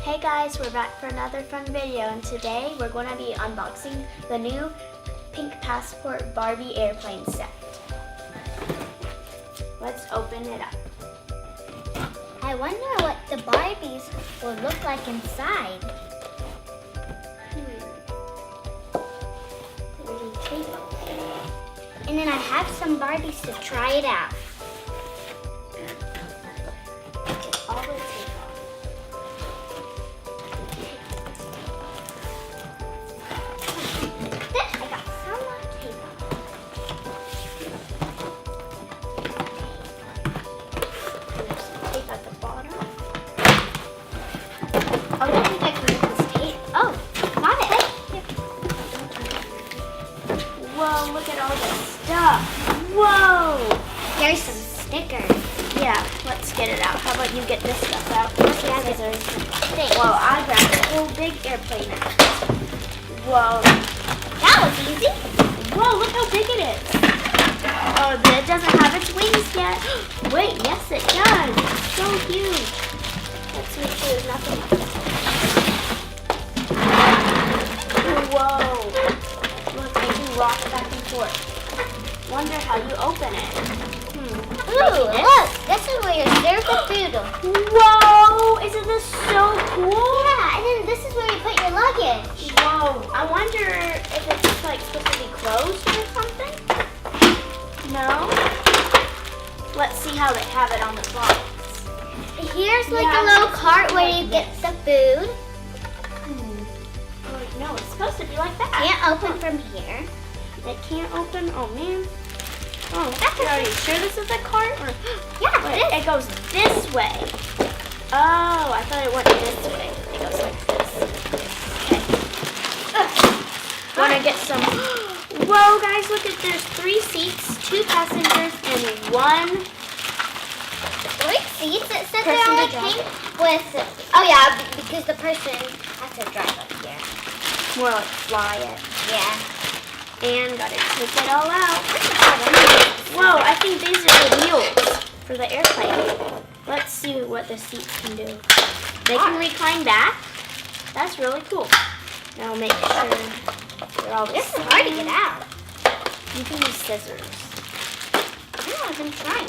Hey guys, we're back for another fun video, and today we're going to be unboxing the new Pink Passport Barbie airplane set. Let's open it up. I wonder what the Barbies will look like inside. And then I have some Barbies to try it out. All the tape off. I got some more tape off. There's some tape at the bottom. Oh, I don't think I can get this tape. Oh, got it. Here. Whoa, look at all this stuff. Whoa! Here's some stickers. Yeah, let's get it out. How about you get this stuff out? Yeah, Scissors. Thanks. Whoa, I grabbed a whole big airplane out. Whoa. That was easy. Whoa, look how big it is. Oh, it doesn't have its wings yet. Wait, yes it does. It's so huge. Let's make sure there's nothing. Whoa. Look, they can rock back and forth. Wonder how you open it. Ooh, look, this is where you serve the food. Whoa, isn't this so cool? Yeah, and then this is where you put your luggage. Whoa, I wonder if it's like supposed to be closed or something? No? Let's see how they have it on the box. Here's like Yeah, a little it's cart where like you get the food. No, it's supposed to be like that. Can't open from here. It can't open? Oh man. Oh, That's are you sure this is a cart? Or, Yeah, wait, it goes this way. Oh, I thought it went this way. It goes like this. Okay. Wanna get some? Whoa, guys, look at there's 3 seats, 2 passengers, and 1. 3 seats. It said they Person to only drive. came with. Oh yeah, because the person has to drive up here. More like fly it. Yeah. And gotta take it all out. Whoa, I think these are the wheels for the airplane. Let's see what the seats can do. They can recline back. That's really cool. Now make sure they're all the This is same. hard to get out. You can use scissors. Yeah, I've been trying.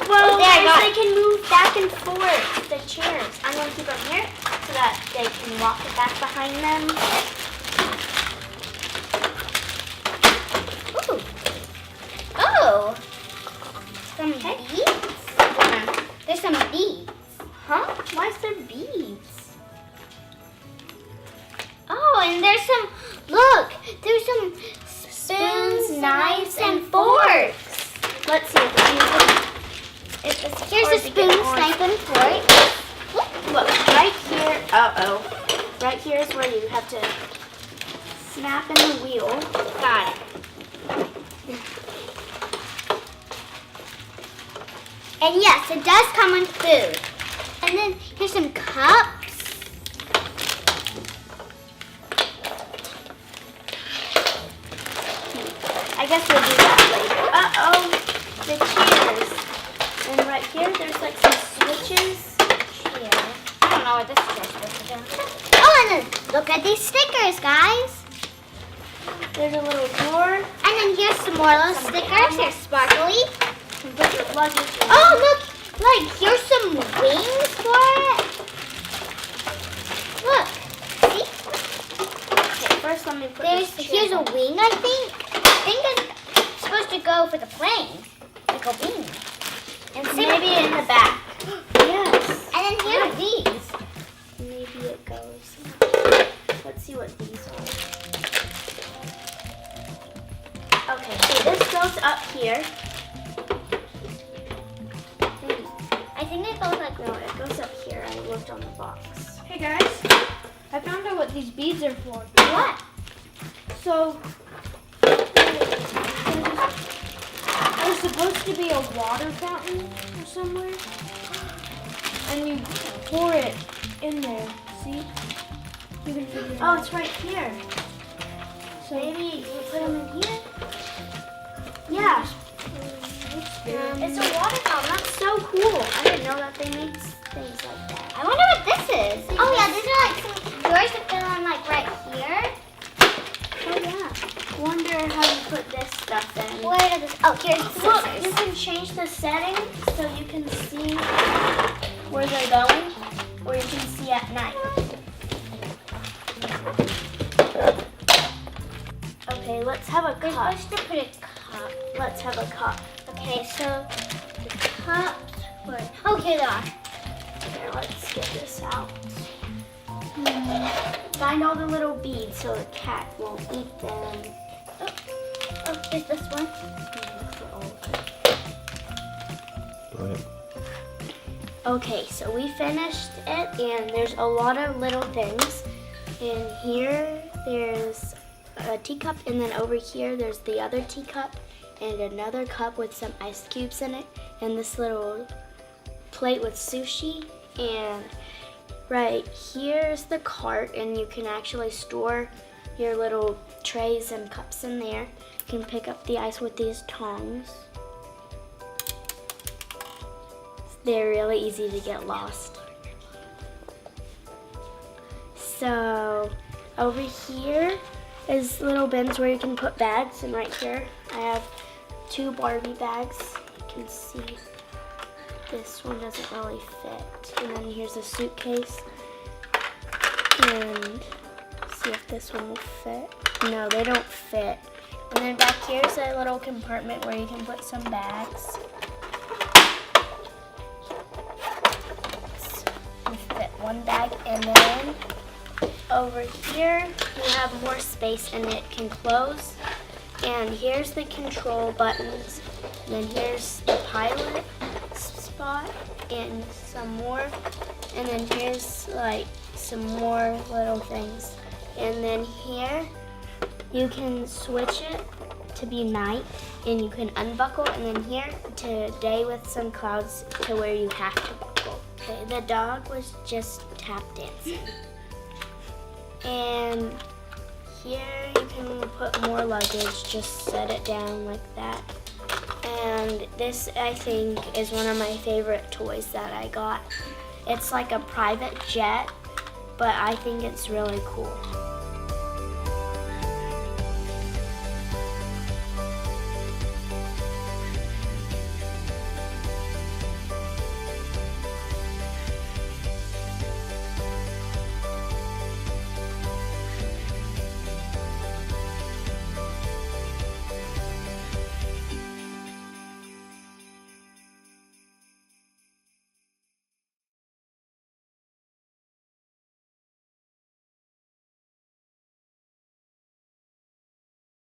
Whoa, There, I guys, got they can move back and forth, the chairs. I'm going to keep them here so that they can walk it back behind them. Ooh. Oh. Some Okay. beads. There's some beads. Huh? Why is there beads? Oh, and there's some. Look, there's some spoons, knives, and forks. Let's see if it's Here's hard a to get spoon, on. knife, and fork. Look, right here. Uh-oh. Right here is where you have to snap in the wheel. Got it. And yes, it does come with food. And then here's some cups. I guess we'll do that later. Uh-oh. The chairs. And right here, there's like some switches. Here. I don't know what this is supposed to do. Oh, and then look at these stickers, guys. There's a little door. And then here's some more little stickers. Here's sparkly. You can put your luggage in. Oh, look. Like, here's some wings for it. Look. See? Okay, first let me put this chair Here's a down. wing, I think. I think it's supposed to go for the plane. Like a wing. And Maybe in the back. Yes. And then here are these. Maybe it goes. Let's see what these are. Okay, so this goes up here. I think it goes like No, it goes up here. I looked on the box. Hey guys, I found out what these beads are for. what? So, there's supposed to be a water fountain or somewhere, and you pour it in there. See? You can figure it Oh, out. it's right here. So Maybe you put them in here? Yeah. It's a water fountain. That's so cool. I didn't know that they made things like that. I wonder what this is. Where is this? Oh, here's the Look, scissors. you can change the settings so you can see where they're going, or you can see at night. Okay, let's have a We're cup. supposed to put a cup. Let's have a cup. Okay, so the cups were. Oh, here they are. Here, let's get this out. Find all the little beads so the cat won't eat them. Oh, here's this one. Go ahead. Okay, so we finished it, and there's a lot of little things. And here, there's a teacup, and then over here, there's the other teacup, and another cup with some ice cubes in it, and this little plate with sushi, and right here's the cart, and you can actually store your little trays and cups in there. You can pick up the ice with these tongs. They're really easy to get lost. So over here is little bins where you can put bags, and right here I have 2 Barbie bags. You can see this one doesn't really fit. And then here's a suitcase. And see if this one will fit. No, they don't fit. And then back here's a little compartment where you can put some bags. You fit one bag, and then over here you have more space and it can close. And here's the control buttons. And then here's the pilot spot and some more. And then here's like some more little things. And then here you can switch it to be night, and you can unbuckle, and then here to day with some clouds to where you have to buckle. Okay, the dog was just tap dancing. And here you can put more luggage, just set it down like that. And this, I think, is one of my favorite toys that I got. It's like a private jet, but I think it's really cool.